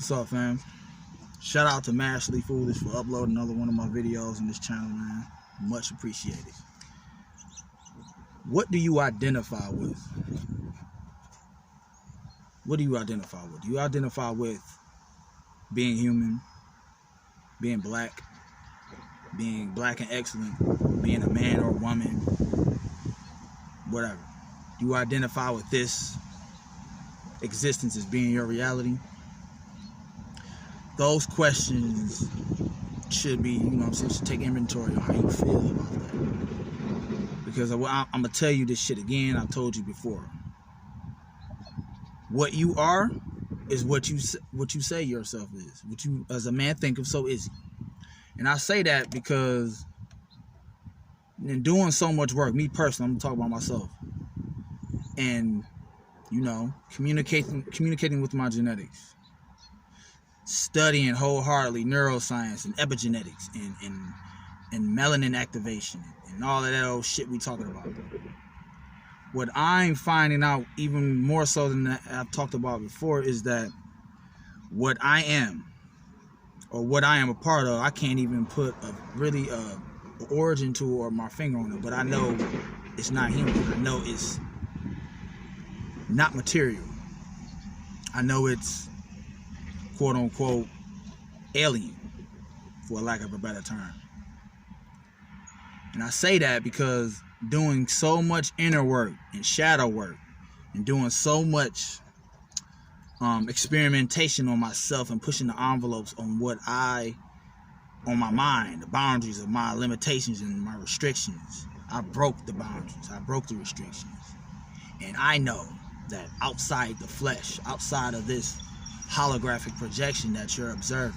What's up, fam? Shout out to Mashly Foolish for uploading another one of my videos in this channel, man. Much appreciated. What do you identify with? What do you identify with? Do you identify with being human, being black and excellent, being a man or a woman, whatever? Do you identify with this existence as being your reality? Those questions should be, you know what I'm saying, should take inventory on how you feel about that. Because I'm going to tell you this shit again, I've told you before. What you are is what you say yourself is. What you, as a man, think of, so is he. And I say that because in doing so much work, me personally, I'm going to talk about myself. And, you know, communicating with my genetics. Studying wholeheartedly neuroscience and epigenetics and melanin activation and all of that old shit we talking about. What I'm finding out even more so than that I've talked about before is that what I am or what I am a part of, I can't even put a origin to or my finger on it, but I know it's not human. I know it's not material. I know it's quote unquote alien, for lack of a better term. And I say that because doing so much inner work and shadow work and doing so much experimentation on myself and pushing the envelopes on on my mind, the boundaries of my limitations and my restrictions. I broke the boundaries, I broke the restrictions. And I know that outside the flesh, outside of this holographic projection that you're observing,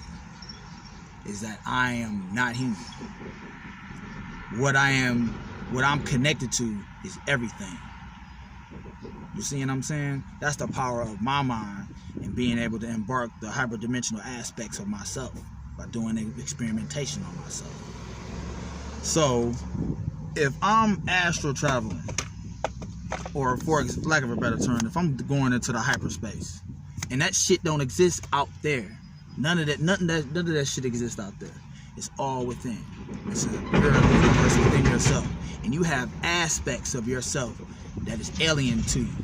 is that I am not human. What I'm connected to is everything. You see what I'm saying? That's the power of my mind and being able to embark the hyperdimensional aspects of myself by doing experimentation on myself. So if I'm astral traveling, or for lack of a better term, if I'm going into the hyperspace, and that shit don't exist out there. None of that shit exists out there. It's all within. It's a universe within yourself. And you have aspects of yourself that is alien to you,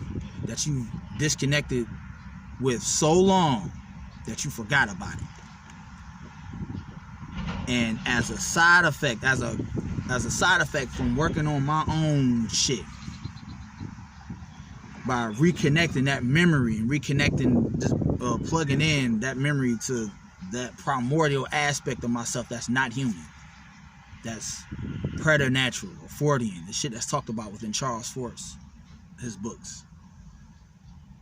that you've disconnected with so long that you forgot about it. And as a side effect, as a side effect from working on my own shit, by reconnecting that memory and reconnecting, just plugging in that memory to that primordial aspect of myself that's not human, that's preternatural or Fortean, the shit that's talked about within Charles Fort's his books,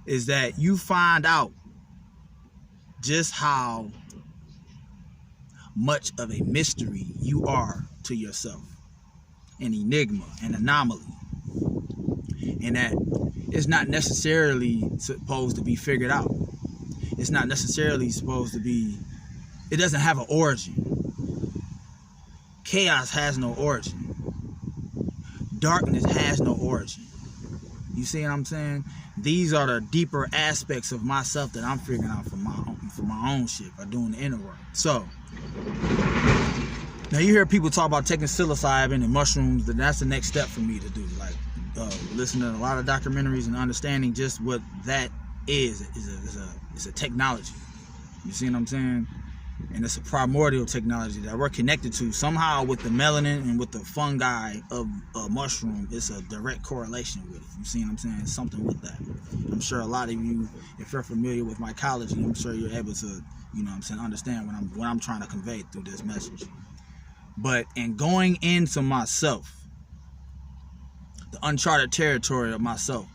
is that you find out just how much of a mystery you are to yourself, an enigma, an anomaly, and that it's not necessarily supposed to be figured out. It's not necessarily supposed to be, it doesn't have an origin. Chaos has no origin. Darkness has no origin. You see what I'm saying? These are the deeper aspects of myself that I'm figuring out for my own shit by doing the inner work. So now you hear people talk about taking psilocybin and mushrooms, that's the next step for me to do. Like listen to a lot of documentaries and understanding just what that is a technology. You see what I'm saying? And it's a primordial technology that we're connected to somehow with the melanin and with the fungi of a mushroom. It's a direct correlation with it. You see what I'm saying? It's something with that. I'm sure a lot of you, if you're familiar with mycology, I'm sure you're able to, you know what I'm saying, understand what I'm trying to convey through this message. But in going into myself, the uncharted territory of myself,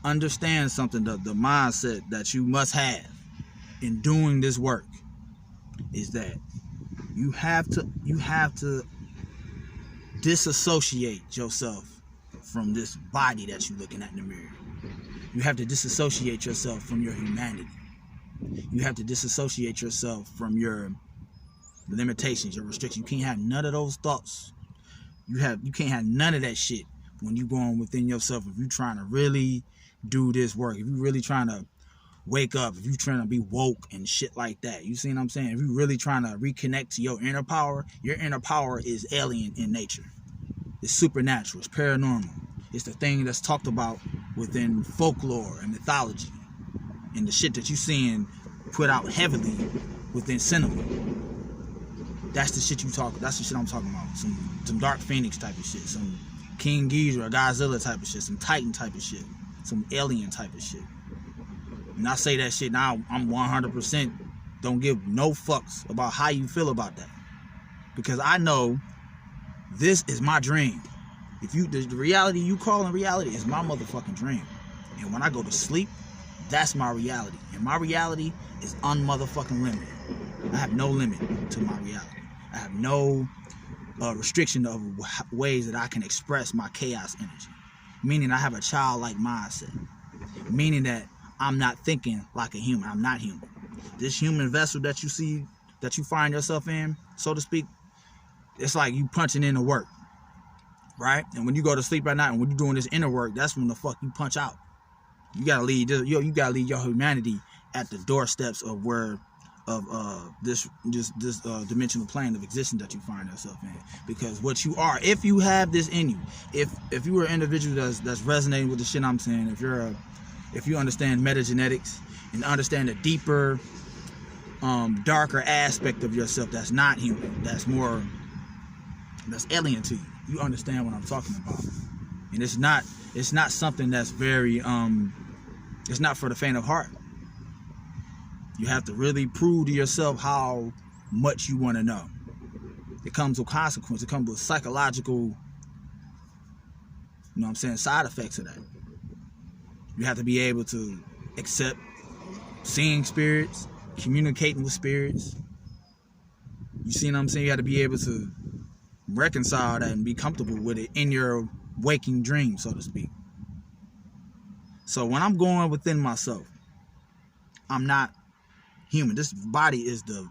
understand something, the mindset that you must have in doing this work is that you have to disassociate yourself from this body that you're looking at in the mirror. You have to disassociate yourself from your humanity. You have to disassociate yourself from your limitations, your restrictions. You can't have none of those thoughts. You can't have none of that shit when you going within yourself. If you're trying to really do this work, if you're really trying to wake up, if you trying to be woke and shit like that, you see what I'm saying? If you really trying to reconnect to your inner power is alien in nature. It's supernatural. It's paranormal. It's the thing that's talked about within folklore and mythology, and the shit that you seeing put out heavily within cinema. That's the shit that's the shit I'm talking about. Some Dark Phoenix type of shit, some King Ghidorah, Godzilla type of shit, some Titan type of shit, some alien type of shit. And I say that shit now, I'm 100% don't give no fucks about how you feel about that. Because I know this is my dream. If you, the reality you call in reality is my motherfucking dream. And when I go to sleep, that's my reality. And my reality is unmotherfucking limited. I have no limit to my reality. I have no restriction of ways that I can express my chaos energy. Meaning I have a childlike mindset. Meaning that I'm not thinking like a human. I'm not human. This human vessel that you see, that you find yourself in, so to speak, it's like you punching in the work, right? And when you go to sleep at night and when you're doing this inner work, that's when the fuck you punch out. You gotta leave this, you gotta leave your humanity at the doorsteps of this dimensional plane of existence that you find yourself in. Because what you are, if you have this in you, if you are an individual that's resonating with the shit I'm saying, if you understand metagenetics and understand the deeper, darker aspect of yourself that's not human, that's alien to you, you understand what I'm talking about. And it's not something that's very it's not for the faint of heart. You have to really prove to yourself how much you want to know. It comes with consequence. It comes with psychological, you know what I'm saying, side effects of that. You have to be able to accept seeing spirits, communicating with spirits. You see what I'm saying? You have to be able to reconcile that and be comfortable with it in your waking dream, so to speak. So when I'm going within myself, I'm not human. This body is the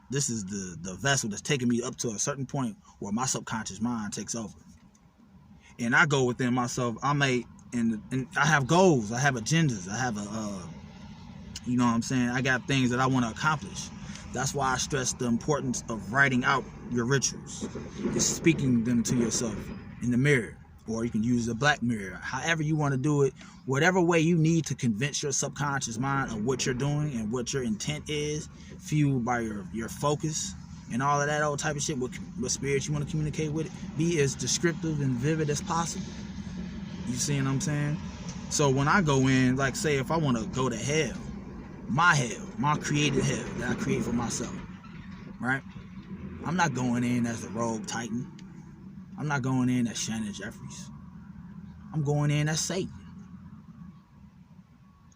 vessel that's taking me up to a certain point where my subconscious mind takes over. And I go within myself. And I have goals, I have agendas, I have you know what I'm saying, I got things that I want to accomplish. That's why I stress the importance of writing out your rituals, just speaking them to yourself in the mirror, or you can use a black mirror, however you want to do it, whatever way you need to convince your subconscious mind of what you're doing and what your intent is, fueled by your focus and all of that old type of shit, what spirit you want to communicate with it, be as descriptive and vivid as possible. You see what I'm saying? So when I go in, like say if I want to go to hell, my created hell that I create for myself, right? I'm not going in as the rogue titan. I'm not going in as Shannon Jeffries. I'm going in as Satan.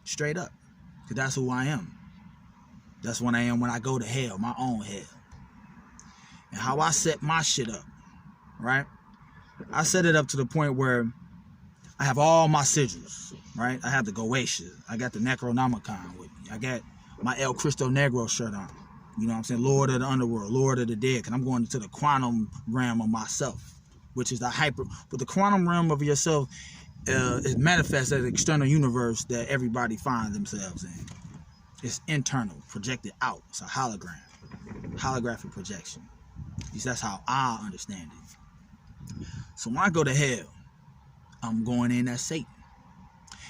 Straight up. Because that's who I am. That's what I am when I go to hell, my own hell. And how I set my shit up, right? I set it up to the point where I have all my sigils, right? I have the Goetia. I got the Necronomicon with me. I got my El Cristo Negro shirt on. You know what I'm saying? Lord of the underworld, Lord of the dead. Because I'm going into the quantum realm of myself, which is the hyper. But the quantum realm of yourself is manifest as an external universe that everybody finds themselves in. It's internal, projected out. It's a hologram, holographic projection. At least that's how I understand it. So when I go to hell, I'm going in as Satan.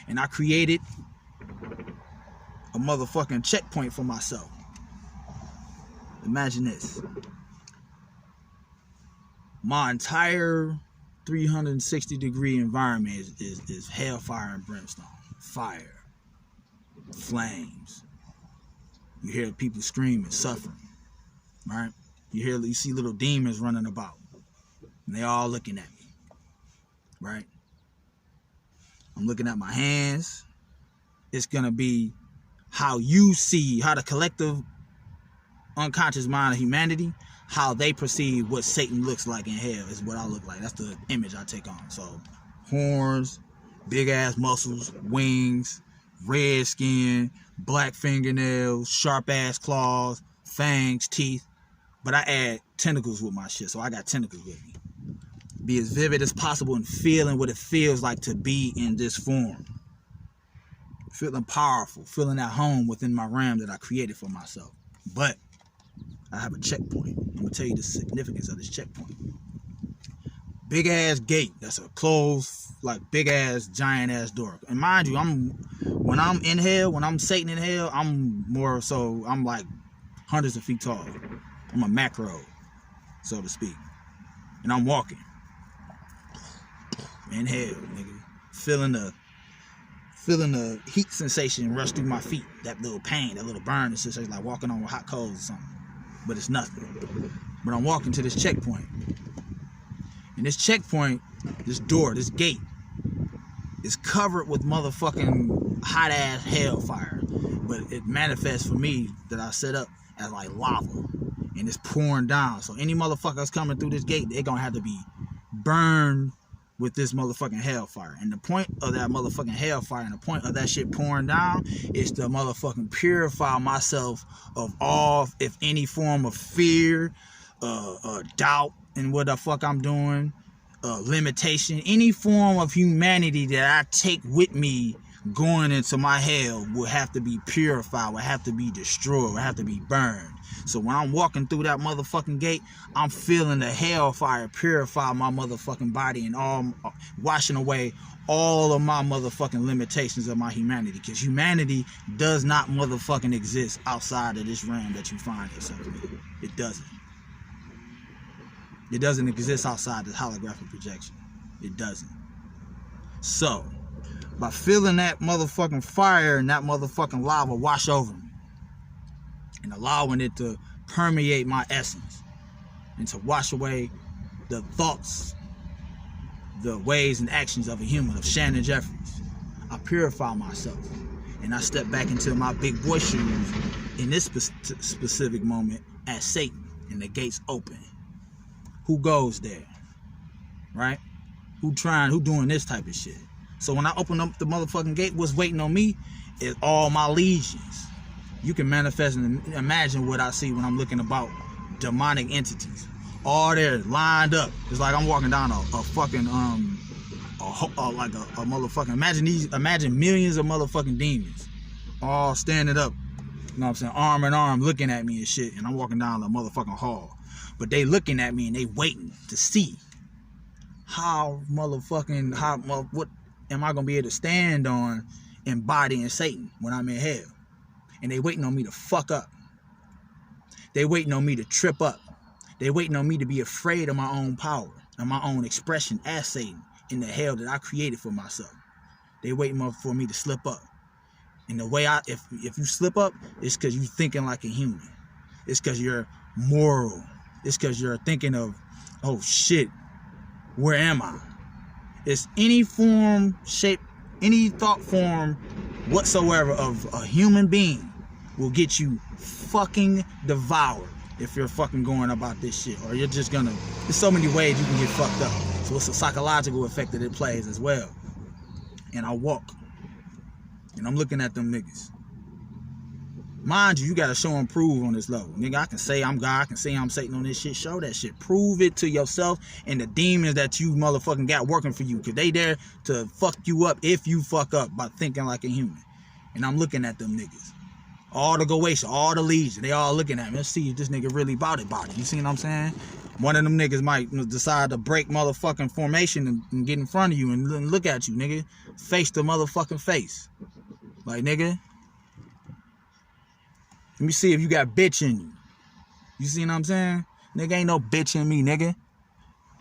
And I created a motherfucking checkpoint for myself. Imagine this. My entire 360-degree environment is hellfire and brimstone. Fire. Flames. You hear people screaming, suffering. Right? You see little demons running about. And they all looking at me. Right? I'm looking at my hands. It's going to be how you see, how the collective unconscious mind of humanity, how they perceive what Satan looks like in hell is what I look like. That's the image I take on. So horns, big ass muscles, wings, red skin, black fingernails, sharp ass claws, fangs, teeth. But I add tentacles with my shit, so I got tentacles with me. Be as vivid as possible and feeling what it feels like to be in this form. feeling powerful, feeling at home within my realm that I created for myself. But I have a checkpoint. I'm gonna tell you the significance of this checkpoint. Big ass gate. That's a closed, like big ass, giant ass door. And mind you, when I'm in hell, when I'm Satan in hell, I'm like hundreds of feet tall. I'm a macro, so to speak. And I'm walking in hell, nigga, feeling the heat sensation rush through my feet. That little pain, that little burn, it's just like walking on hot coals or something. But it's nothing. But I'm walking to this checkpoint. And this checkpoint, this door, this gate, is covered with motherfucking hot ass hellfire. But it manifests for me that I set up as like lava. And it's pouring down. So any motherfuckers coming through this gate, they're gonna have to be burned with this motherfucking hellfire. And the point of that motherfucking hellfire and the point of that shit pouring down is to motherfucking purify myself of all, if any form of fear, doubt in what the fuck I'm doing, limitation, any form of humanity that I take with me going into my hell will have to be purified, will have to be destroyed, will have to be burned. So when I'm walking through that motherfucking gate, I'm feeling the hellfire purify my motherfucking body and all, washing away all of my motherfucking limitations of my humanity. Because humanity does not motherfucking exist outside of this realm that you find yourself in. It doesn't. It doesn't exist outside this holographic projection. It doesn't. So, by feeling that motherfucking fire and that motherfucking lava wash over me, and allowing it to permeate my essence, and to wash away the thoughts, the ways and actions of a human, of Shannon Jeffries, I purify myself. And I step back into my big boy shoes in this specific moment as Satan, and the gates open. Who goes there, right? Who doing this type of shit? So when I open up the motherfucking gate, what's waiting on me is all my legions. You can manifest and imagine what I see when I'm looking about demonic entities. All there lined up. It's like I'm walking down a fucking like a motherfucking, imagine millions of motherfucking demons all standing up, you know what I'm saying, arm in arm looking at me and shit, and I'm walking down the motherfucking hall. But they looking at me and they waiting to see what am I gonna be able to stand on embodying Satan when I'm in hell. And they waiting on me to fuck up. They waiting on me to trip up. They waiting on me to be afraid of my own power and my own expression as Satan in the hell that I created for myself. They waiting for me to slip up. And the way if you slip up, it's because you're thinking like a human. It's because you're moral. It's because you're thinking of, oh shit, where am I? It's any form, shape, any thought form whatsoever of a human being will get you fucking devoured if you're fucking going about this shit. Or you're just gonna, there's so many ways you can get fucked up. So it's a psychological effect that it plays as well. And I walk, and I'm looking at them niggas. Mind you, you gotta show and prove on this level. Nigga, I can say I'm God, I can say I'm Satan on this shit. Show that shit. Prove it to yourself and the demons that you motherfucking got working for you. Cause they there to fuck you up if you fuck up by thinking like a human. And I'm looking at them niggas. All the Goetia, all the legion, they all looking at me. Let's see if this nigga really bout it. You see what I'm saying? One of them niggas might decide to break motherfucking formation and get in front of you and look at you, nigga. Face to motherfucking face. Like, nigga, let me see if you got bitch in you. You see what I'm saying? Nigga, ain't no bitch in me, nigga.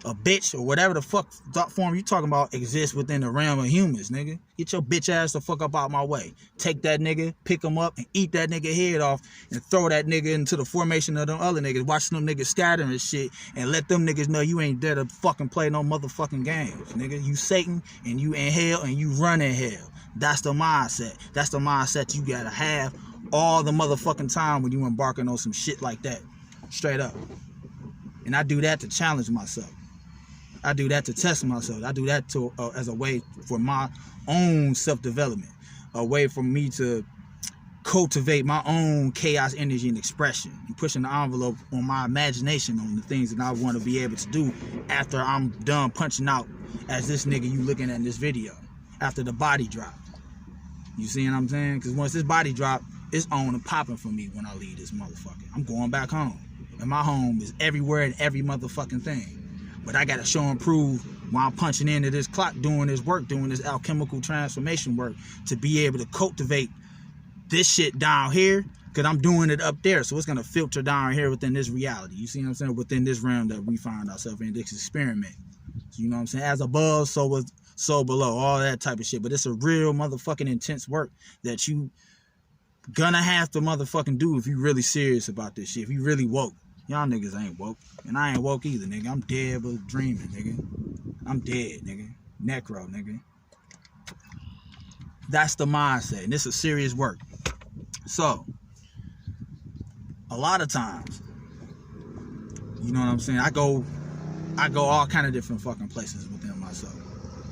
A bitch or whatever the fuck thought form you talking about exists within the realm of humans, nigga. Get your bitch ass the fuck up out my way. Take that nigga, pick him up, and eat that nigga head off and throw that nigga into the formation of them other niggas. Watch them niggas scatter and shit and let them niggas know you ain't there to fucking play no motherfucking games, nigga. You Satan and you in hell and you run in hell. That's the mindset. That's the mindset you gotta have all the motherfucking time when you embarking on some shit like that. Straight up. And I do that to challenge myself. I do that to test myself. I do that to as a way for my own self-development. A way for me to cultivate my own chaos energy and expression. And pushing the envelope on my imagination on the things that I want to be able to do after I'm done punching out as this nigga you looking at in this video. After the body drop. You see what I'm saying? Because once this body drop, it's on and popping for me when I leave this motherfucker. I'm going back home. And my home is everywhere and every motherfucking thing. But I got to show and prove while I'm punching into this clock, doing this work, doing this alchemical transformation work, to be able to cultivate this shit down here, because I'm doing it up there. So it's going to filter down here within this reality. You see what I'm saying? Within this realm that we find ourselves in, this experiment. So, you know what I'm saying? As above, so below, all that type of shit. But it's a real motherfucking intense work that you gonna have to motherfucking do if you really serious about this shit. If you really woke. Y'all niggas ain't woke. And I ain't woke either, nigga. I'm dead but dreaming, nigga. I'm dead, nigga. Necro, nigga. That's the mindset. And this is serious work. So, a lot of times, you know what I'm saying? I go all kind of different fucking places within myself.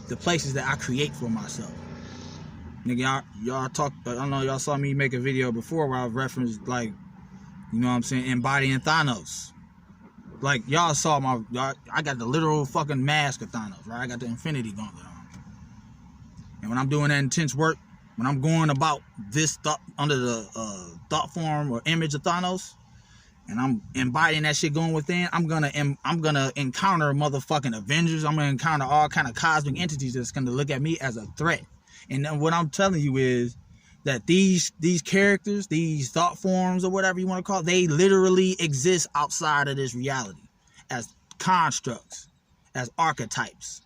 The places that I create for myself. Nigga, y'all talk, I know y'all saw me make a video before where I referenced, like, you know what I'm saying, embodying Thanos. Like, y'all saw I got the literal fucking mask of Thanos, right? I got the Infinity Gauntlet on. And when I'm doing that intense work, when I'm going about this thought under the thought form or image of Thanos, and I'm embodying that shit going within, I'm gonna encounter motherfucking Avengers. I'm gonna encounter all kind of cosmic entities that's gonna look at me as a threat. And then what I'm telling you is that these characters, these thought forms or whatever you want to call it, they literally exist outside of this reality as constructs, as archetypes.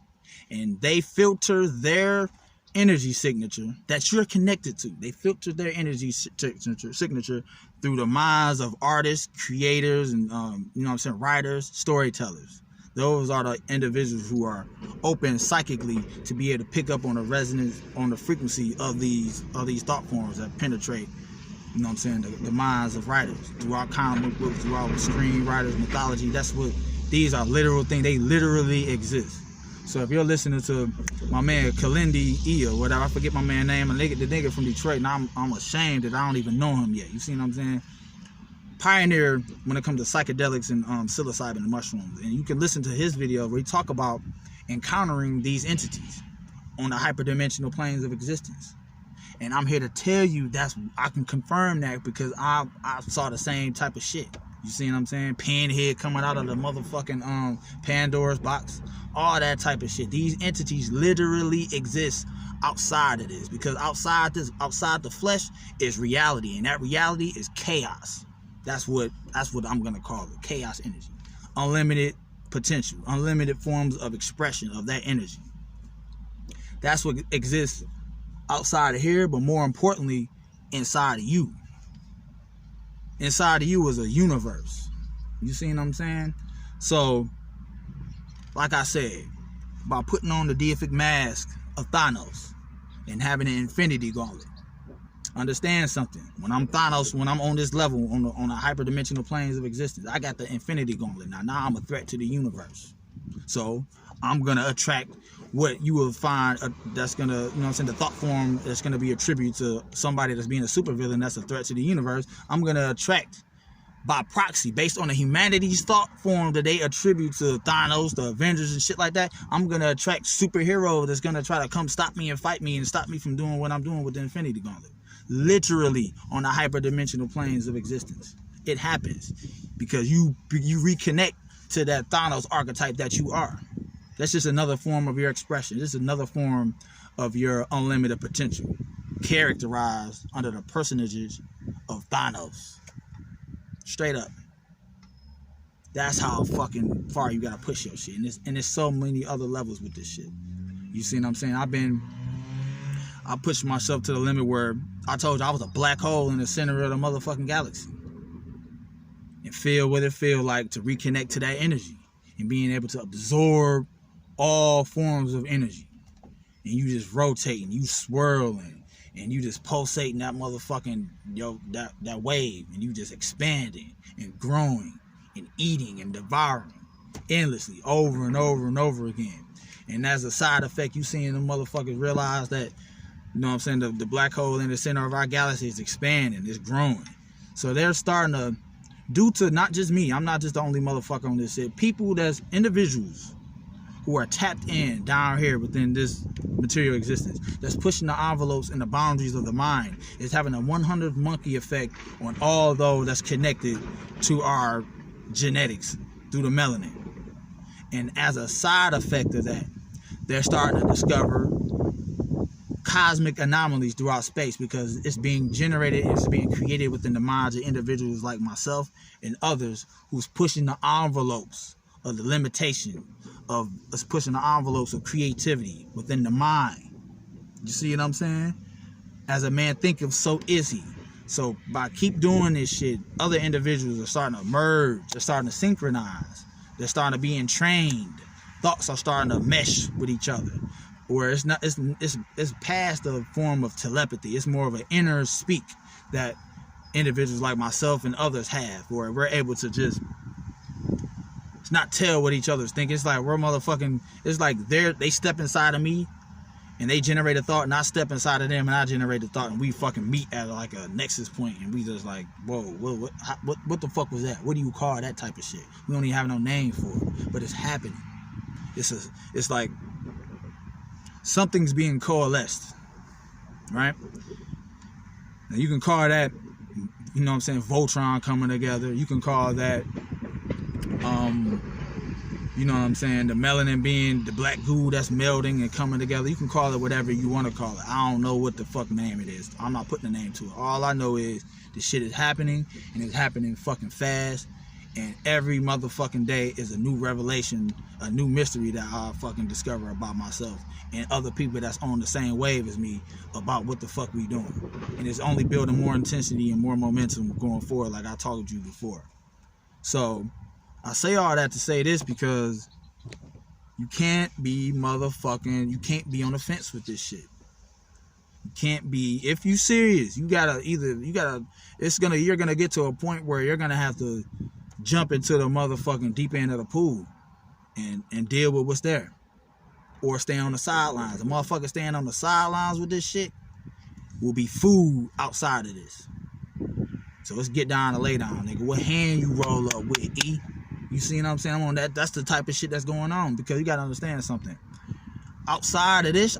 And they filter their energy signature that you're connected to. They filter their energy signature through the minds of artists, creators, and you know what I'm saying, writers, storytellers. Those are the individuals who are open psychically to be able to pick up on the resonance, on the frequency of these thought forms that penetrate, you know what I'm saying, the minds of writers, through our comic books, through our screenwriters, mythology. That's what these are, literal things. They literally exist. So if you're listening to my man Kalindi E or whatever, I forget my man's name, the nigga from Detroit, and I'm ashamed that I don't even know him yet. You see what I'm saying? Pioneer when it comes to psychedelics and psilocybin and mushrooms. And you can listen to his video where he talk about encountering these entities on the hyperdimensional planes of existence. And I'm here to tell you I can confirm that because I saw the same type of shit. You see what I'm saying? Pinhead coming out of the motherfucking Pandora's box. All that type of shit. These entities literally exist outside of this, because outside the flesh is reality, and that reality is chaos. That's what I'm gonna call it. Chaos energy. Unlimited potential. Unlimited forms of expression of that energy. That's what exists outside of here, but more importantly, inside of you. Inside of you is a universe. You see what I'm saying? So, like I said, by putting on the deific mask of Thanos and having an Infinity Gauntlet, understand something. When I'm Thanos, when I'm on this level, on the hyperdimensional planes of existence, I got the Infinity Gauntlet. Now I'm a threat to the universe. So I'm gonna attract what you will find that's gonna, you know what I'm saying, the thought form that's gonna be a tribute to somebody that's being a supervillain that's a threat to the universe. I'm gonna attract by proxy, based on the humanity's thought form that they attribute to Thanos, the Avengers and shit like that. I'm gonna attract superhero that's gonna try to come stop me and fight me and stop me from doing what I'm doing with the Infinity Gauntlet. Literally on the hyperdimensional planes of existence. It happens because you reconnect to that Thanos archetype that you are. That's just another form of your expression. This is another form of your unlimited potential, characterized under the personages of Thanos. Straight up. That's how fucking far you gotta push your shit. And there's so many other levels with this shit. You see what I'm saying? I pushed myself to the limit where I told you I was a black hole in the center of the motherfucking galaxy. And feel what it feel like to reconnect to that energy. And being able to absorb all forms of energy. And you just rotating, you swirling, and you just pulsating that motherfucking, that wave. And you just expanding and growing and eating and devouring endlessly over and over and over again. And as a side effect, you seeing the motherfuckers realize that, you know what I'm saying, the black hole in the center of our galaxy is expanding, it's growing. So they're starting to, due to not just me, I'm not just the only motherfucker on this shit, people that's individuals who are tapped in down here within this material existence, that's pushing the envelopes and the boundaries of the mind, is having a 100 monkey effect on all those that's connected to our genetics through the melanin. And as a side effect of that, they're starting to discover cosmic anomalies throughout space, because it's being generated, it's being created within the minds of individuals like myself and others who's pushing the envelopes of the limitation of us, pushing the envelopes of creativity within the mind. You see what I'm saying? As a man thinketh, so is he. So by keep doing this shit, other individuals are starting to merge, they're starting to synchronize, they're starting to be entrained, thoughts are starting to mesh with each other. Where it's not, it's past the form of telepathy. It's more of an inner speak that individuals like myself and others have, where we're able to just, it's not tell what each other's thinking. It's like we're motherfucking, it's like they step inside of me and they generate a thought, and I step inside of them and I generate a thought, and we fucking meet at like a nexus point, and we just like, whoa, what the fuck was that? What do you call that type of shit? We don't even have no name for it, but it's happening. It's like something's being coalesced, right? Now you can call that, you know what I'm saying, Voltron coming together. You can call that, you know what I'm saying, the melanin being the black goo that's melding and coming together. You can call it whatever you want to call it. I don't know what the fuck name it is. I'm not putting a name to it. All I know is this shit is happening, and it's happening fucking fast. And every motherfucking day is a new revelation, a new mystery that I fucking discover about myself and other people that's on the same wave as me about what the fuck we doing. And it's only building more intensity and more momentum going forward, like I told you before. So I say all that to say this, because you can't be motherfucking, you can't be on the fence with this shit. You can't be, if you serious, you're gonna get to a point where you're gonna have to jump into the motherfucking deep end of the pool and deal with what's there, or stay on the sidelines. The motherfucker staying on the sidelines with this shit will be food outside of this. So let's get down to lay down, nigga. What hand you roll up with, E? You see what I'm saying? I'm on that. That's the type of shit that's going on, because you gotta understand something. Outside of this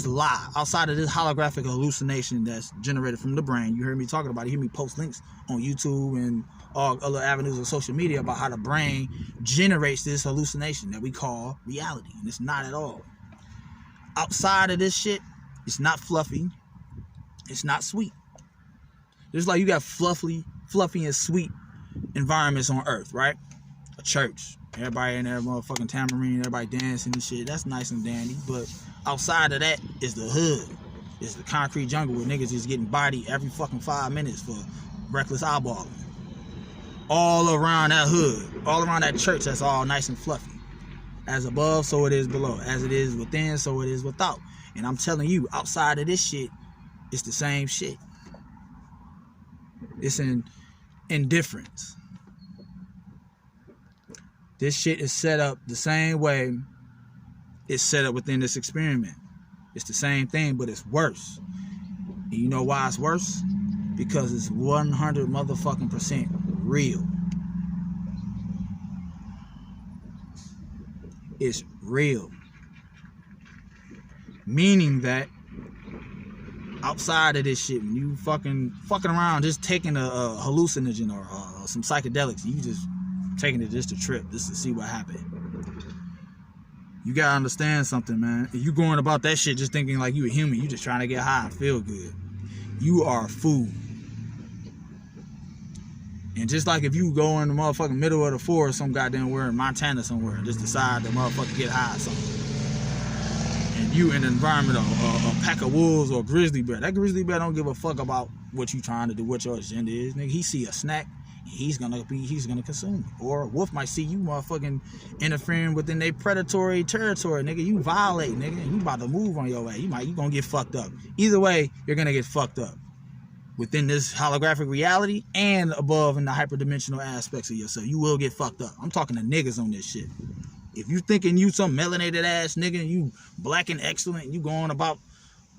lie, outside of this holographic hallucination that's generated from the brain, you heard me talking about it. You hear me post links on YouTube and all other avenues of social media about how the brain generates this hallucination that we call reality, and it's not at all. Outside of this shit, it's not fluffy, it's not sweet. Just like you got fluffy and sweet environments on earth, right? A church, everybody in there motherfucking tambourine, everybody dancing and shit, that's nice and dandy. But outside of that is the hood. It's the concrete jungle where niggas is getting bodied every fucking 5 minutes for reckless eyeballing. All around that hood, all around that church, that's all nice and fluffy. As above, so it is below. As it is within, so it is without. And I'm telling you, outside of this shit, it's the same shit. It's an indifference. This shit is set up the same way it's set up within this experiment. It's the same thing, but it's worse. And you know why it's worse? Because it's 100 motherfucking % real. It's real. Meaning that outside of this shit, when you fucking around just taking a hallucinogen or some psychedelics, you just taking it just a trip, just to see what happened. You gotta understand something, man. If you going about that shit just thinking like you a human, you just trying to get high and feel good, you are food. And just like if you go in the motherfucking middle of the forest, some goddamn where in Montana somewhere, just decide to motherfucking get high or something, and you in an environment of a pack of wolves or a grizzly bear, that grizzly bear don't give a fuck about what you trying to do, what your agenda is, nigga. He see a snack, he's gonna consume it. Or a wolf might see you motherfucking interfering within their predatory territory, nigga. You violate, nigga, and you about to move on your way. You gonna get fucked up. Either way, you're gonna get fucked up within this holographic reality and above in the hyperdimensional aspects of yourself. You will get fucked up. I'm talking to niggas on this shit. If you thinking you some melanated ass nigga and you black and excellent and you going about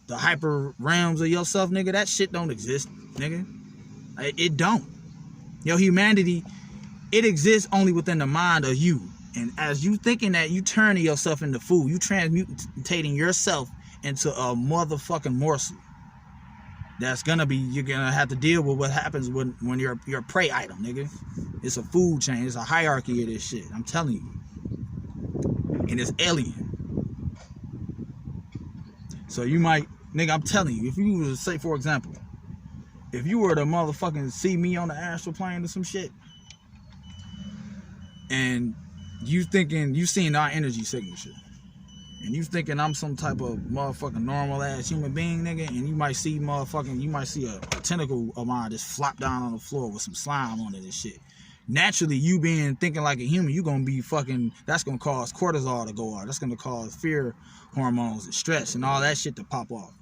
the hyper realms of yourself, nigga, that shit don't exist, nigga. It don't. Your humanity, it exists only within the mind of you. And as you thinking that, you turning yourself into food. You transmutating yourself into a motherfucking morsel. That's gonna be, you're gonna have to deal with what happens when you're a prey item, nigga. It's a food chain. It's a hierarchy of this shit. I'm telling you. And it's alien. So you might, nigga, I'm telling you, if you were to say, for example, if you were to motherfucking see me on the astral plane or some shit, and you thinking, you seen our energy signature, and you thinking I'm some type of motherfucking normal ass human being, nigga, and you might see a tentacle of mine just flop down on the floor with some slime on it and shit. Naturally, you being thinking like a human, you gonna be fucking, that's gonna cause cortisol to go off. That's gonna cause fear hormones and stress and all that shit to pop off,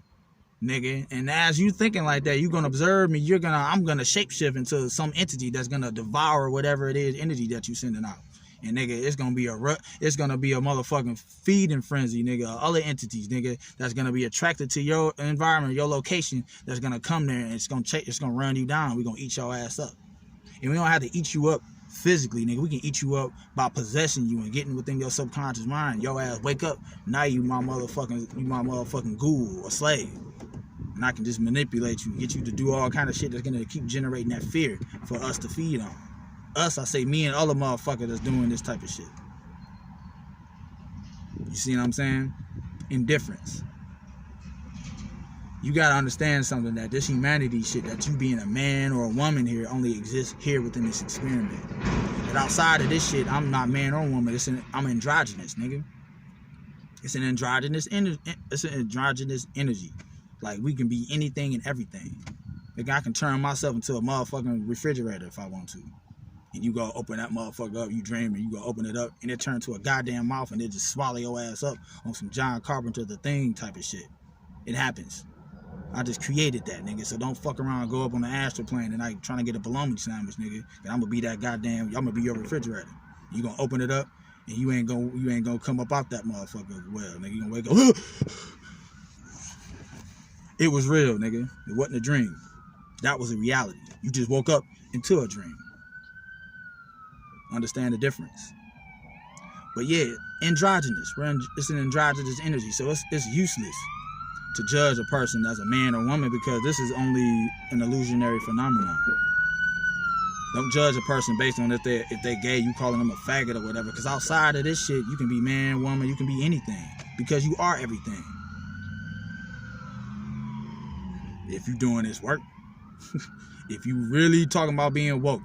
nigga. And as you thinking like that, you gonna observe me, I'm gonna shapeshift into some entity that's gonna devour whatever it is, energy that you sending out. And nigga, it's gonna be a motherfucking feeding frenzy, nigga. Other entities, nigga, that's gonna be attracted to your environment, your location, that's gonna come there and it's gonna run you down. We're gonna eat your ass up. And we don't have to eat you up physically, nigga. We can eat you up by possessing you and getting within your subconscious mind. Your ass wake up, now you my motherfucking ghoul or slave. And I can just manipulate you, get you to do all kind of shit that's gonna keep generating that fear for us to feed on. Us, I say me and other motherfuckers that's doing this type of shit. You see what I'm saying? Indifference. You gotta understand something, that this humanity shit, that you being a man or a woman here, only exists here within this experiment. But outside of this shit, I'm not man or woman. I'm androgynous, nigga. It's an androgynous energy. Like, we can be anything and everything. Like, I can turn myself into a motherfucking refrigerator if I want to. And you go open that motherfucker up, you dream, and you go open it up, and it turns to a goddamn mouth, and it just swallow your ass up on some John Carpenter The Thing type of shit. It happens. I just created that, nigga. So don't fuck around and go up on the astral plane and like trying to get a bologna sandwich, nigga. And I'm gonna be that goddamn, I'm gonna be your refrigerator. You gonna open it up, and you ain't gonna come up out that motherfucker well, nigga. You gonna wake up. It was real, nigga. It wasn't a dream. That was a reality. You just woke up into a dream. Understand the difference. But yeah, androgynous. It's an androgynous energy, so it's useless to judge a person as a man or woman, because this is only an illusionary phenomenon. Don't judge a person based on if they gay, you calling them a faggot or whatever, because outside of this shit, you can be man, woman, you can be anything, because you are everything. If you doing this work, if you really talking about being woke.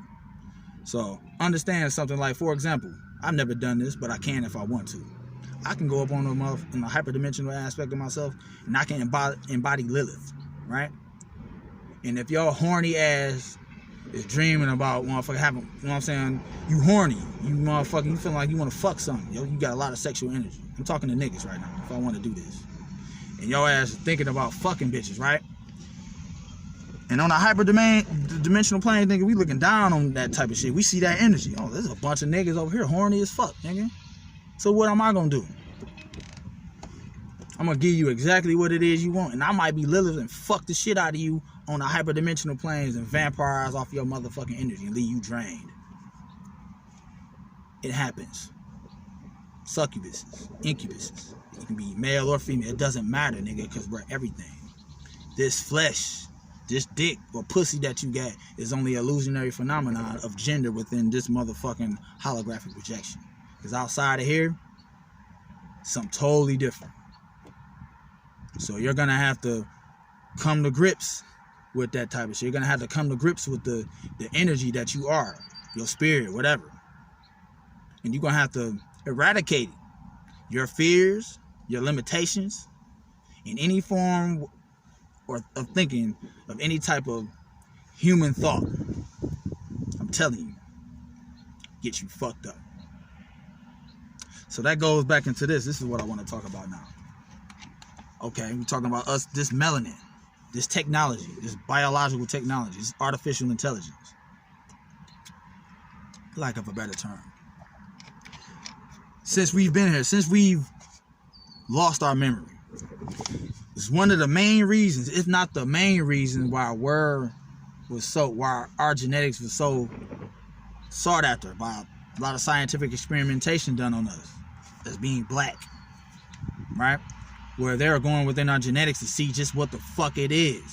So understand something like, for example, I've never done this, but I can if I want to. I can go up on in the hyperdimensional aspect of myself, and I can embody Lilith, right? And if your horny ass is dreaming about motherfucker having, you know what I'm saying? You horny, you feeling like you want to fuck something, yo. You got a lot of sexual energy. I'm talking to niggas right now, if I want to do this. And your ass is thinking about fucking bitches, right? And on a hyperdimensional plane, nigga, we looking down on that type of shit. We see that energy. Oh, there's a bunch of niggas over here horny as fuck, nigga. So what am I gonna do? I'm gonna give you exactly what it is you want. And I might be Lilith and fuck the shit out of you on the hyperdimensional planes and vampirize off your motherfucking energy and leave you drained. It happens. Succubuses, incubuses. You can be male or female. It doesn't matter, nigga, because we're everything. This flesh, this dick or pussy that you got is only an illusionary phenomenon of gender within this motherfucking holographic projection. Because outside of here, something totally different. So you're going to have to come to grips with that type of shit. You're going to have to come to grips with the energy that you are, your spirit, whatever. And you're going to have to eradicate your fears, your limitations, in any form or of thinking of any type of human thought. I'm telling you, get you fucked up. So that goes back into this. This is what I want to talk about now. Okay, we're talking about us, this melanin, this technology, this biological technology, this artificial intelligence. Lack of a better term. Since we've been here, since we've lost our memory, it's one of the main reasons, if not the main reason, why our genetics was so sought after by A lot of scientific experimentation done on us as being black, right? Where they're going within our genetics to see just what the fuck it is.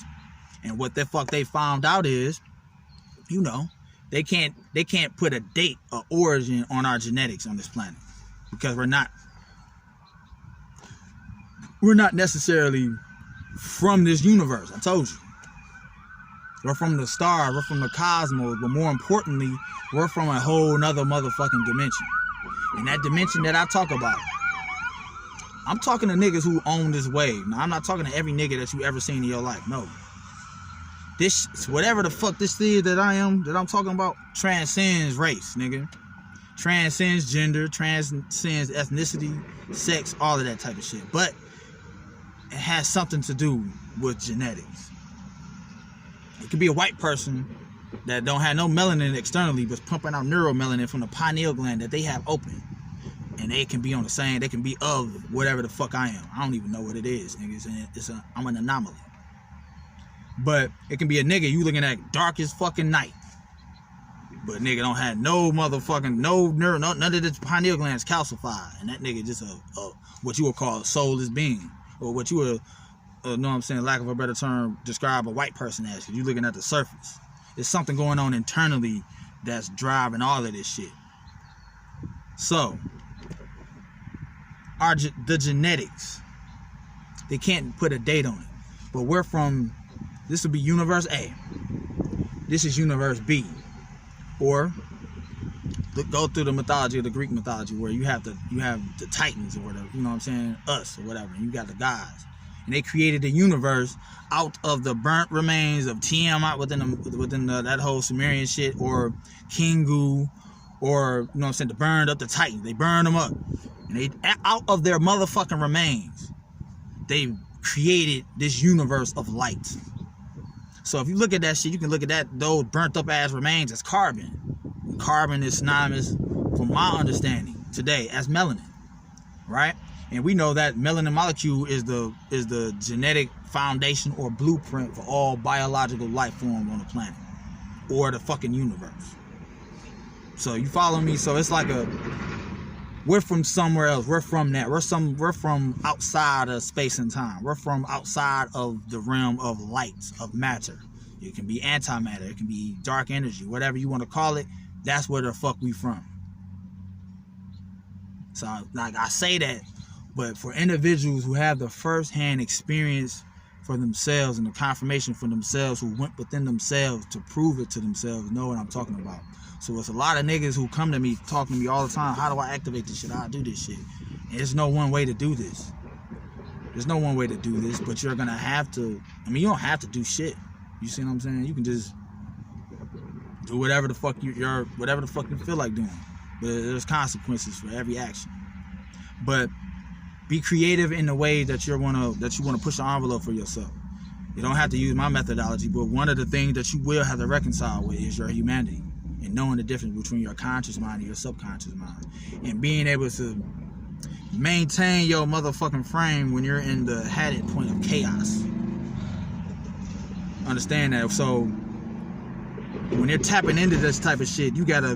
And what the fuck they found out is, you know, they can't put a date or origin on our genetics on this planet. Because we're not necessarily from this universe. I told you. We're from the stars, we're from the cosmos, but more importantly, we're from a whole nother motherfucking dimension. And that dimension that I talk about, I'm talking to niggas who own this wave. Now, I'm not talking to every nigga that you ever seen in your life. No. This, whatever the fuck this is that I'm talking about, transcends race, nigga. Transcends gender, transcends ethnicity, sex, all of that type of shit. But it has something to do with genetics. It could be a white person that don't have no melanin externally, but pumping out neuromelanin from the pineal gland that they have open. And they can be on the same, they can be of whatever the fuck I am. I don't even know what it is, niggas. I'm an anomaly. But it can be a nigga you looking at dark as fucking night. But nigga don't have no motherfucking, none of the pineal glands calcified. And that nigga just a what you would call a soulless being. Or what you would, know what I'm saying, lack of a better term, describe a white person as. You looking at the surface. There's something going on internally that's driving all of this shit. So, the genetics, they can't put a date on it. But we're from, this would be universe A. This is universe B. Or go through the mythology of the Greek mythology where you have the Titans or whatever, you know what I'm saying, us or whatever, and you got the gods. And they created the universe out of the burnt remains of Tiamat within that whole Sumerian shit, or Kingu, or, you know what I'm saying, they burned up the Titans. They burned them up. And they, out of their motherfucking remains, they created this universe of light. So if you look at that shit, you can look at those burnt up ass remains as carbon. Carbon is synonymous, from my understanding today, as melanin, right? And we know that melanin molecule is the genetic foundation or blueprint for all biological life form on the planet or the fucking universe. So you follow me? So it's like we're from somewhere else. We're from that. We're from outside of space and time. We're from outside of the realm of light, of matter. It can be antimatter. It can be dark energy, whatever you want to call it. That's where the fuck we from. So, like, I say that, but for individuals who have the first-hand experience for themselves and the confirmation for themselves, who went within themselves to prove it to themselves, know what I'm talking about. So it's a lot of niggas who come to me, talking to me all the time, how do I activate this shit? How do I do this shit? And there's no one way to do this. There's no one way to do this, but you're going to have to, I mean, you don't have to do shit. You see what I'm saying? You can just do whatever the fuck whatever the fuck you feel like doing. But there's consequences for every action. But be creative in the way that you want to push the envelope for yourself. You don't have to use my methodology, but one of the things that you will have to reconcile with is your humanity and knowing the difference between your conscious mind and your subconscious mind, and being able to maintain your motherfucking frame when you're in the hadit point of chaos. Understand that. So when you're tapping into this type of shit, you gotta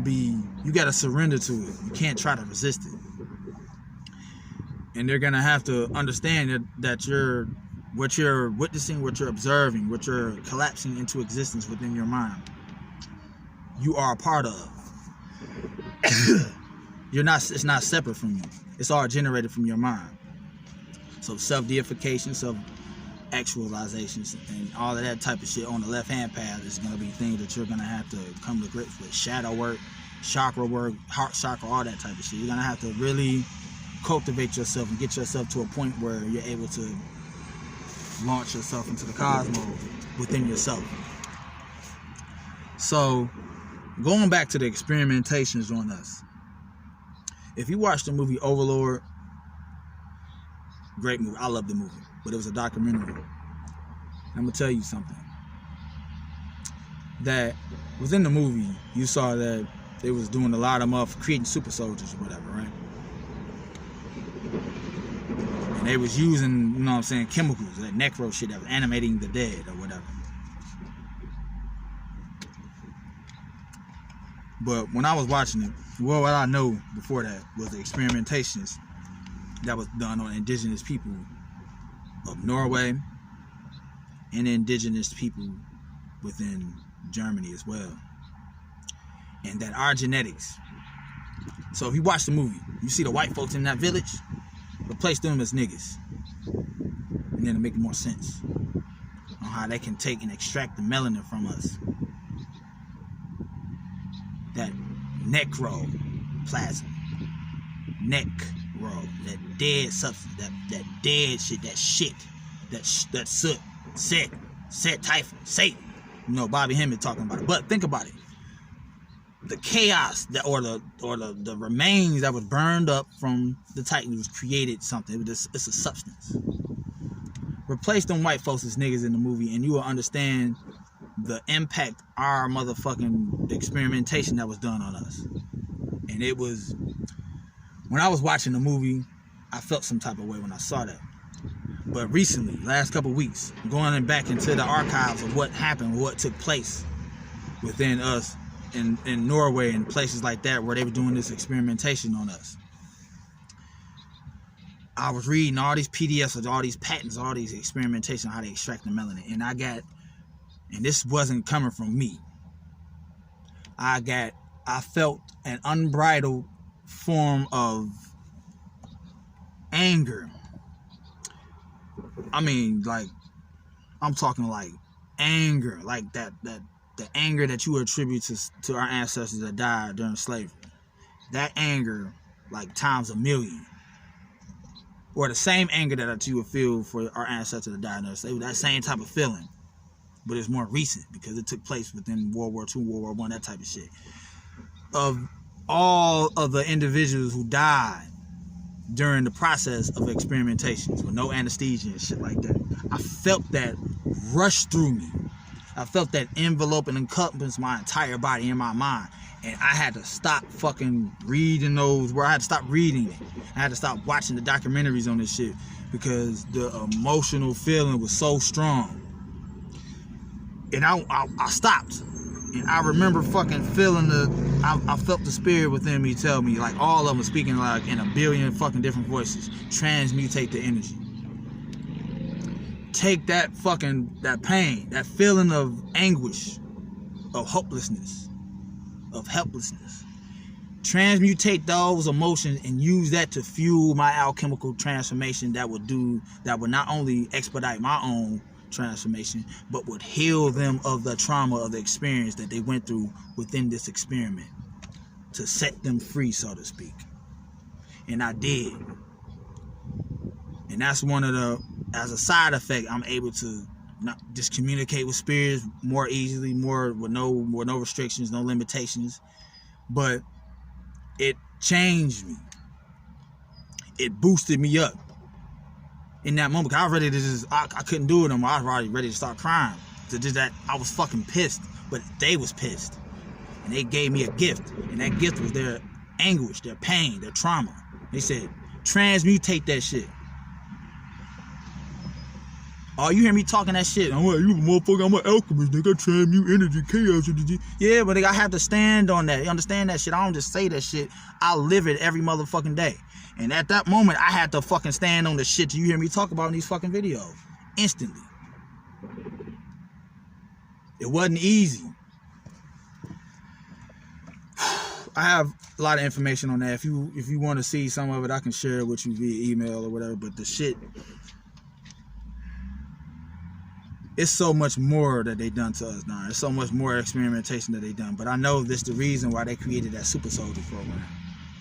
surrender to it. You can't try to resist it. And they're gonna have to understand that what you're witnessing, what you're observing, what you're collapsing into existence within your mind, you are a part of. It's not separate from you. It's all generated from your mind. So self-deification, self-actualizations, and all of that type of shit on the left-hand path is going to be things that you're going to have to come to grips with. Shadow work, chakra work, heart chakra, all that type of shit. You're going to have to really cultivate yourself and get yourself to a point where you're able to launch yourself into the cosmos within yourself. So, going back to the experimentations on us. If you watch the movie Overlord, great movie. I love the movie, but it was a documentary. I'm gonna tell you something. That within the movie, you saw that they was doing a lot of creating super soldiers or whatever, right? And they was using, you know what I'm saying, chemicals, that necro shit that was animating the dead or whatever. But when I was watching it, Well, what I know before that was the experimentations that was done on indigenous people of Norway and indigenous people within Germany as well. And that our genetics. So if you watch the movie, you see the white folks in that village, replace them as niggas. And then it'll make more sense on how they can take and extract the melanin from us. That necroplasm. Necro. That dead substance. That dead shit. That soot. Set typhon. Satan. You know, Bobby Hemmett talking about it. But think about it. The chaos that or the remains that was burned up from the Titan was created something. It's a substance. Replace them white folks as niggas in the movie, and you will understand the impact our motherfucking experimentation that was done on us. And it was, when I was watching the movie, I felt some type of way when I saw that. But recently, last couple weeks, going back into the archives of what happened, what took place within us in Norway and places like that where they were doing this experimentation on us. I was reading all these PDFs of all these patents, all these experimentation, how they extract the melanin. And this wasn't coming from me. I felt an unbridled form of anger. I mean, like, I'm talking like anger, like the anger that you attribute to our ancestors that died during slavery. That anger, like times a million. Or the same anger that you would feel for our ancestors that died during slavery. That same type of feeling. But it's more recent because it took place within World War II, World War I, that type of shit. Of all of the individuals who died during the process of experimentations with no anesthesia and shit like that. I felt that rush through me. I felt that envelope and encompass my entire body and my mind. And I had to stop fucking reading those, where I had to stop reading it. I had to stop watching the documentaries on this shit because the emotional feeling was so strong. And I stopped. And I remember fucking feeling I felt the spirit within me tell me, like all of them speaking like in a billion fucking different voices, transmutate the energy. Take that pain, that feeling of anguish, of hopelessness, of helplessness. Transmutate those emotions and use that to fuel my alchemical transformation that would not only expedite my own transformation, but would heal them of the trauma of the experience that they went through within this experiment to set them free, so to speak. And I did. And that's one of as a side effect, I'm able to not just communicate with spirits more easily, with no restrictions, no limitations. But it changed me. It boosted me up. In that moment, I was ready to I couldn't do it anymore. I was already ready to start crying. I was fucking pissed, but they was pissed. And they gave me a gift. And that gift was their anguish, their pain, their trauma. They said, transmutate that shit. Oh, you hear me talking that shit? I'm like, you motherfucker, I'm an alchemist, nigga. I transmute energy, chaos. Yeah, but I have to stand on that. You understand that shit? I don't just say that shit. I live it every motherfucking day. And at that moment, I had to fucking stand on the shit you hear me talk about in these fucking videos. Instantly. It wasn't easy. I have a lot of information on that. If you want to see some of it, I can share it with you via email or whatever. But the shit, it's so much more that they done to us now. There's so much more experimentation that they done. But I know this the reason why they created that super soldier program.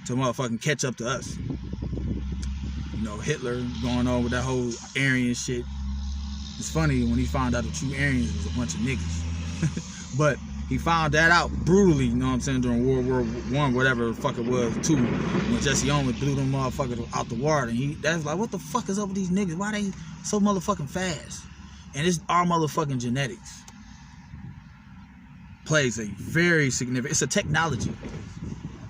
To motherfucking catch up to us. You know, Hitler going on with that whole Aryan shit. It's funny when he found out the true Aryans was a bunch of niggas. But he found that out brutally, you know what I'm saying, during World War I, whatever the fuck it was, too. When Jesse Owens blew them motherfuckers out the water. And that's like, what the fuck is up with these niggas? Why they so motherfucking fast? And it's our motherfucking genetics. Plays a very significant, it's a technology.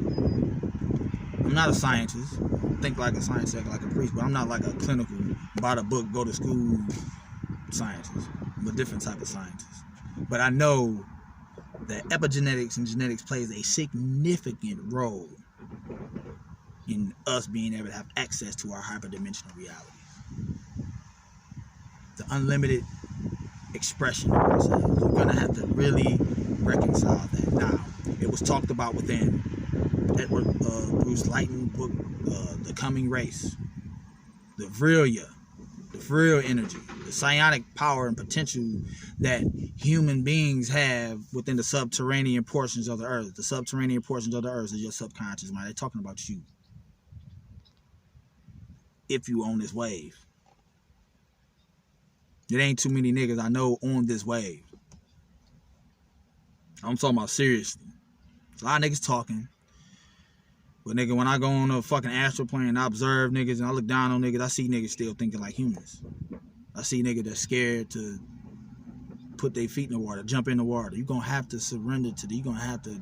I'm not a scientist. Think like a scientist, like a priest, but I'm not like a clinical, buy the book, go to school scientist. I'm a different type of scientist. But I know that epigenetics and genetics plays a significant role in us being able to have access to our hyperdimensional reality. The unlimited expression of ourselves. We're going to have to really reconcile that. Now, it was talked about within Edward Bruce Lighton's book, The Coming Race. The Vrilya, the Vril energy, the psionic power and potential that human beings have within the subterranean portions of the earth. The subterranean portions of the earth is your subconscious mind. They're talking about you. If you own this wave. It ain't too many niggas I know on this wave. I'm talking about seriously. A lot of niggas talking. But nigga, when I go on a fucking astral plane and I observe niggas and I look down on niggas, I see niggas still thinking like humans. I see niggas that's scared to put their feet in the water, jump in the water. You're going to have to surrender to you're going to have to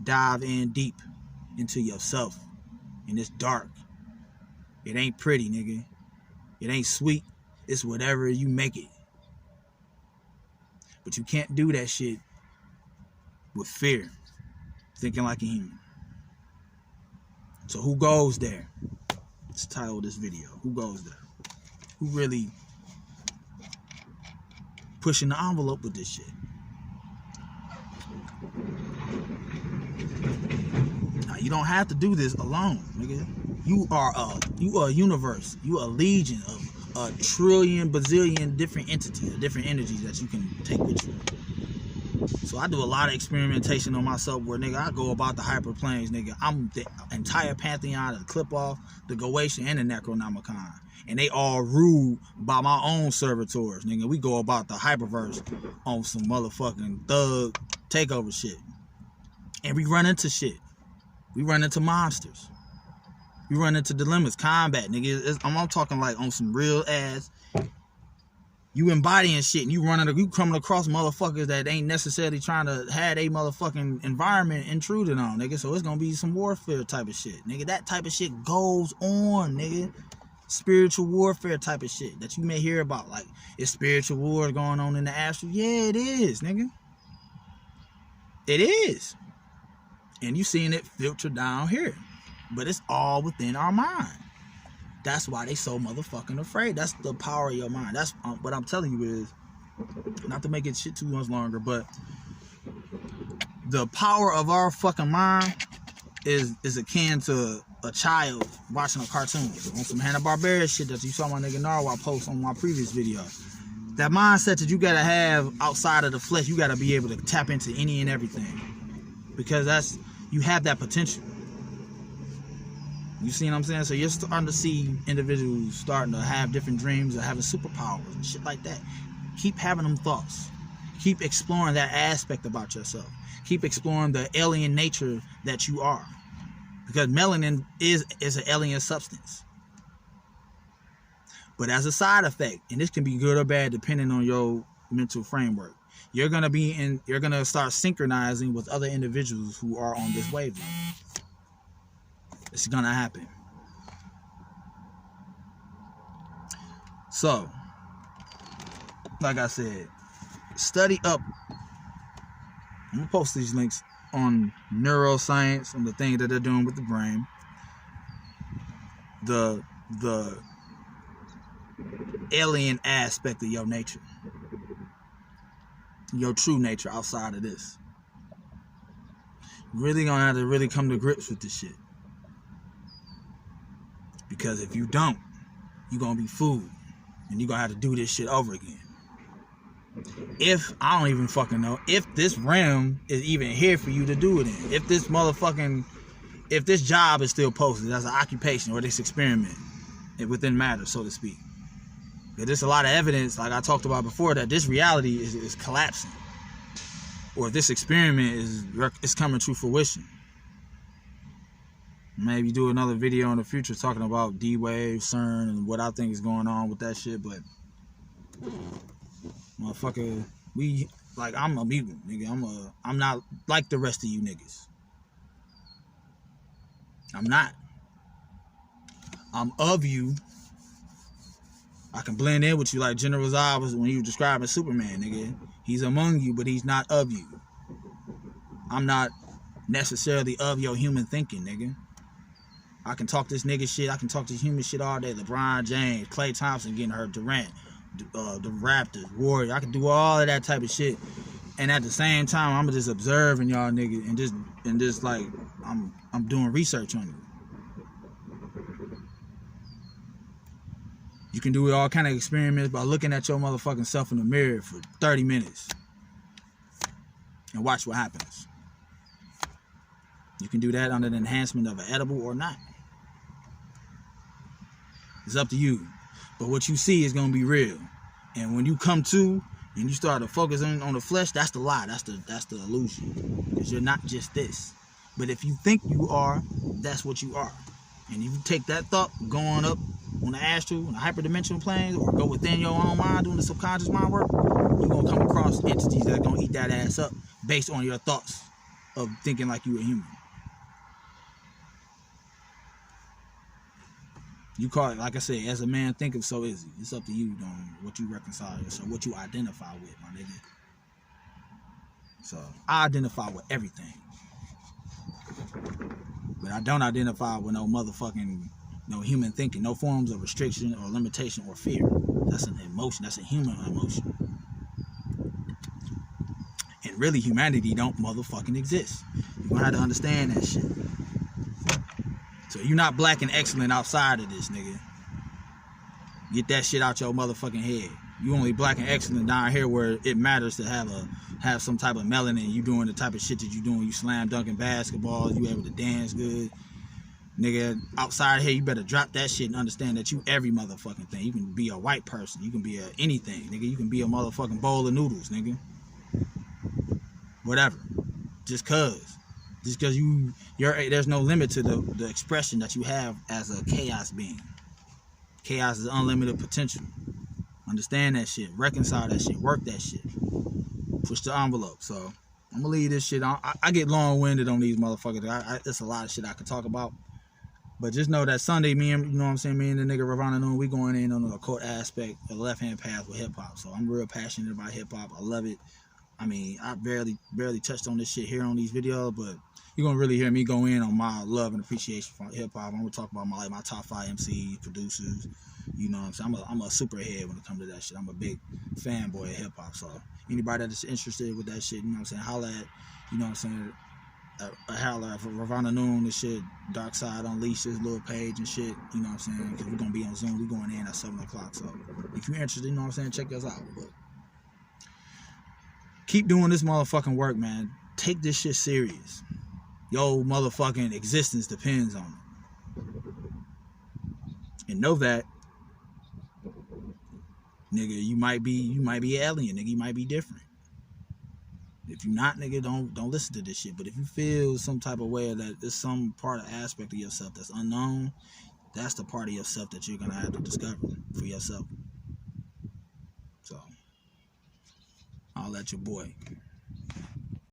dive in deep into yourself. And it's dark. It ain't pretty, nigga. It ain't sweet. It's whatever you make it. But you can't do that shit with fear. Thinking like a human. So who goes there? It's the title of this video. Who goes there? Who really pushing the envelope with this shit? Now, you don't have to do this alone, nigga. You are a universe. You are a legion of a trillion, bazillion different entities, different energies that you can take with you. So I do a lot of experimentation on myself where, nigga, I go about the hyperplanes, nigga. I'm the entire pantheon of the Clip-Off, the Goetia, and the Necronomicon. And they all ruled by my own servitors, nigga. We go about the hyperverse on some motherfucking thug takeover shit. And we run into shit. We run into monsters. We run into dilemmas, combat, nigga. I'm talking like on some real ass. You embodying shit and you coming across motherfuckers that ain't necessarily trying to have a motherfucking environment intruded on, nigga. So it's gonna be some warfare type of shit, nigga. That type of shit goes on, nigga. Spiritual warfare type of shit that you may hear about, like it's spiritual war going on in the astral. Yeah, it is, nigga. It is. And you seeing it filter down here. But it's all within our mind. That's why they so motherfucking afraid. That's the power of your mind. That's what I'm telling you is, not to make it shit too much longer, but the power of our fucking mind is akin to a child watching a cartoon on some Hanna-Barbera shit that you saw my nigga Narwhal post on my previous video. That mindset that you gotta have outside of the flesh, you gotta be able to tap into any and everything, because you have that potential. You see what I'm saying? So you're starting to see individuals starting to have different dreams or having superpowers and shit like that. Keep having them thoughts. Keep exploring that aspect about yourself. Keep exploring the alien nature that you are. Because melanin is an alien substance. But as a side effect, and this can be good or bad depending on your mental framework, you're gonna start synchronizing with other individuals who are on this wavelength. It's gonna happen. So, like I said, study up. I'm gonna post these links on neuroscience and the things that they're doing with the brain. The alien aspect of your nature. Your true nature outside of this. You're really gonna have to really come to grips with this shit. Because if you don't, you're going to be fooled. And you're going to have to do this shit over again. I don't even fucking know if this realm is even here for you to do it in. If this job is still posted as an occupation or this experiment within matter, so to speak. Because there's a lot of evidence, like I talked about before, that this reality is collapsing. Or this experiment is coming to fruition. Maybe do another video in the future talking about D-Wave, CERN, and what I think is going on with that shit, but motherfucker, I'm a mutant, nigga. I'm not like the rest of you niggas. I'm not. I'm of you. I can blend in with you like General Zod was when you were describing Superman, nigga. He's among you, but he's not of you. I'm not necessarily of your human thinking, nigga. I can talk this nigga shit. I can talk this human shit all day. LeBron James, Klay Thompson getting hurt, Durant, the Raptors, Warriors. I can do all of that type of shit. And at the same time, I'm just observing y'all niggas and just like I'm doing research on you. You can do all kind of experiments by looking at your motherfucking self in the mirror for 30 minutes and watch what happens. You can do that under the enhancement of an edible or not. It's up to you. But what you see is gonna be real. And when you come to and you start to focus on the flesh, that's the lie. That's the illusion. Because you're not just this. But if you think you are, that's what you are. And if you take that thought going up on the astral, on the hyperdimensional plane, or go within your own mind doing the subconscious mind work, you're gonna come across entities that are gonna eat that ass up based on your thoughts of thinking like you a human. You call it, like I said, as a man thinketh, so is it. It's up to you on what you reconcile yourself, what you identify with, my nigga. So I identify with everything. But I don't identify with no motherfucking, no human thinking, no forms of restriction or limitation or fear. That's an emotion. That's a human emotion. And really, humanity don't motherfucking exist. You're gonna have to understand that shit. So you're not black and excellent outside of this, nigga. Get that shit out your motherfucking head. You only black and excellent down here where it matters to have some type of melanin. You doing the type of shit that you doing. You slam dunking basketball. You able to dance good. Nigga, outside here, you better drop that shit and understand that you every motherfucking thing. You can be a white person. You can be anything, nigga. You can be a motherfucking bowl of noodles, nigga. Whatever. Just cause there's no limit to the expression that you have as a chaos being. Chaos is unlimited potential. Understand that shit. Reconcile that shit. Work that shit. Push the envelope. So I'm gonna leave this shit on. I get long-winded on these motherfuckers. There's a lot of shit I could talk about. But just know that Sunday, me and the nigga Ravana Noon, we going in on the occult aspect, the left-hand path with hip-hop. So I'm real passionate about hip-hop. I love it. I mean, I barely touched on this shit here on these videos, but you're gonna really hear me go in on my love and appreciation for hip-hop. I'm gonna talk about my top 5 MCs, producers. You know what I'm saying? I'm a superhead when it comes to that shit. I'm a big fanboy of hip-hop. So anybody that's interested with that shit, you know what I'm saying, holla at, you know what I'm saying, holla at Ravana Noon, this shit, Dark Side Unleashed, his little page and shit, you know what I'm saying, because we're gonna be on Zoom. We're going in at 7 o'clock. So if you're interested, you know what I'm saying, check us out. But keep doing this motherfucking work, man. Take this shit serious. Yo motherfucking existence depends on it. And know that, nigga, you might be an alien, nigga. You might be different. If you're not, nigga, don't listen to this shit. But if you feel some type of way that there's some part of aspect of yourself that's unknown, that's the part of yourself that you're gonna have to discover for yourself. So I'll let your boy.